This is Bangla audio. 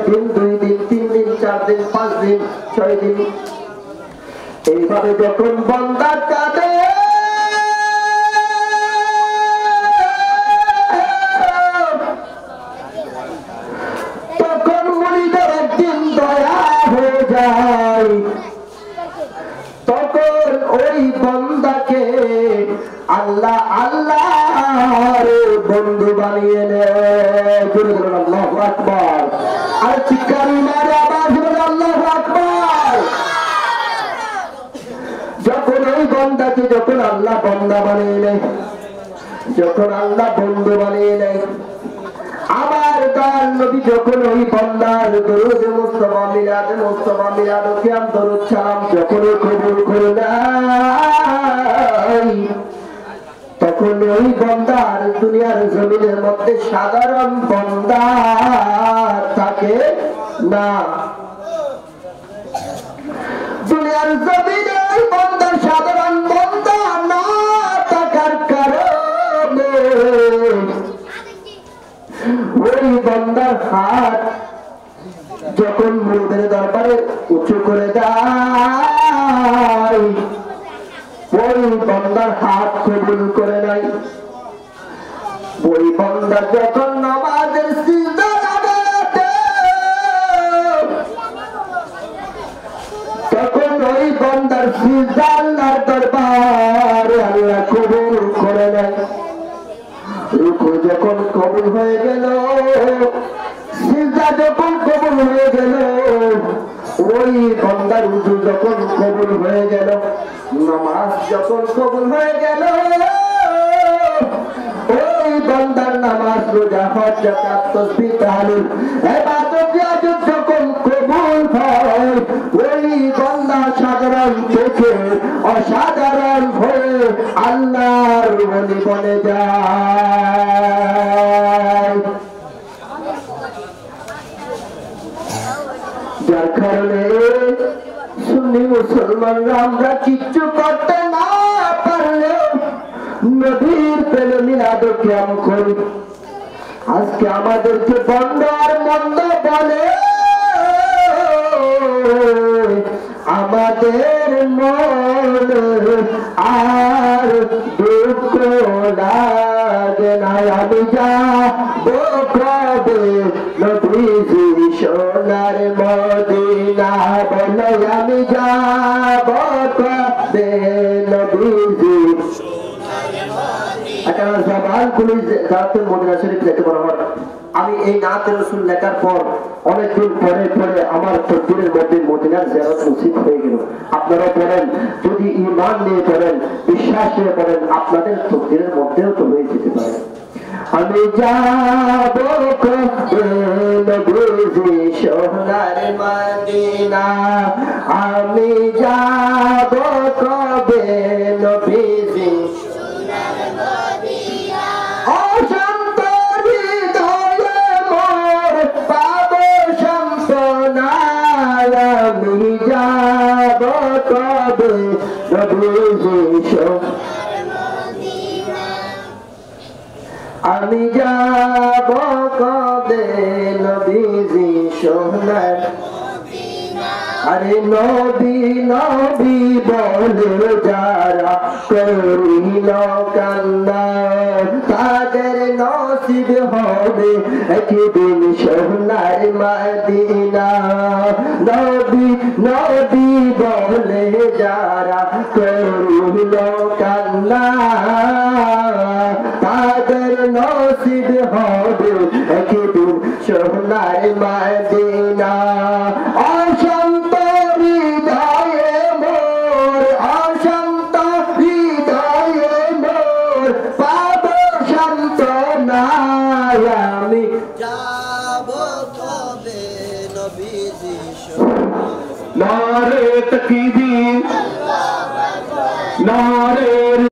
দিন 2 দিন 3 দিন 4 দিন 5 দিন 6 দিন এইভাবে যখন বান্দা কাঁদে তখন মুরিদের একদিন দয়া হয়ে যায়, তখন ওই বান্দাকে আল্লাহ আল্লাহর বন্ধু বানিয়ে নেয়। আল্লাহু আকবার। আর চিৎকার মারে আওয়াজ হলো আল্লাহু আকবার। যখন ওই বান্দাকে যখন আল্লাহ বান্দা বানিয়ে নেয়, যখন আল্লাহ বন্ধু বানিয়ে নেয়, আমার দয়াল নবী যখন ওই বান্দার দরুদ মুস্তাফা মিলাদ কিয়াম দরুদ সালাম যখন কবুল করে নেয়, তখন ওই বান্দার দুনিয়ার জমিনের মধ্যে সাধারণ বান্দা থাকে না। দুনিয়ার জমিনে ওই বান্দা সাধারণ বান্দা না থাকার কারণে ওই বান্দার হাত যখন মুরিদের দরবারে উঁচু করে দেয়, ওই বান্দার হাত কবুল করে নাই। ওই বান্দা যখন নামাজের সিজদা লাগাতে, তখন ওই বান্দার সিজদা আল্লাহর দরবারে আল্লাহ কবুল করে নাই। রুকু যখন কবুল হয়ে গেল, সিজদা যখন কবুল হয়ে গেল, ওই বান্দার উযু যখন কবুল হয়ে গেল, নামাজ যখন কবুল হয়ে গেল, ওই বান্দার নামাজ রোজা হজ যাকাত তাসবিহ তাহলিল ইবাদত ইয়াজত যখন কবুল হয়, ওই বান্দা সাধারণ থেকে অসাধারণ হয়ে আল্লাহর ওলি বনে যায়। যার কারণে সুন্নি মুসলমানরা আমরা কিচ্ছু করতে না পারলেও নবীর প্রেমে মিলাদ কিয়াম করি। আজকে আমাদেরকে বন্ধ আর মন্দ বলে, আমাদের মনে আর দুঃখ লাগে না। আমি যাবো কবে নবীজি সোনার মদিনা, বলে আমি যাবো কবে নবীজি। আমি এই নাতে রাসূল লেখার পর অনেকদিন পরে আমার তকদিরের মধ্যে মদিনার জিয়ারত নসিব হয়ে গেল। আপনারা পড়েন, যদি ঈমান নিয়ে পড়েন, বিশ্বাস নিয়ে পড়েন, আপনাদের তকদিরের মধ্যেও তো হয়ে যেতে পারে। আমি যাবো কবে নবীজি সোনার মদিনা, আমি যাবো কবে নবীজি সোনার মদিনা। অশান্ত হৃদয়ে মোর পাবো সান্ত্বনা, আমি যাবো কবে নবীজি সোনার মদিনা, আমি যাবো কবে নবীজি সোনার মদিনা। আরে নবী নবী বলে যারা করিল কান্না, তাদের নসিব হবে একদিন সোনার মদিনা। নবী নবী বলে যারা করিল কান্না, তাদের নসিব হবে একদিন সোনার মদিনা। অশান্ত হৃদয়ে মোর, অশান্ত হৃদয়ে মোর পাবো সান্ত্বনা, আমি যাবো কবে নবীজি সোনার। নারে তাকবীর, নারে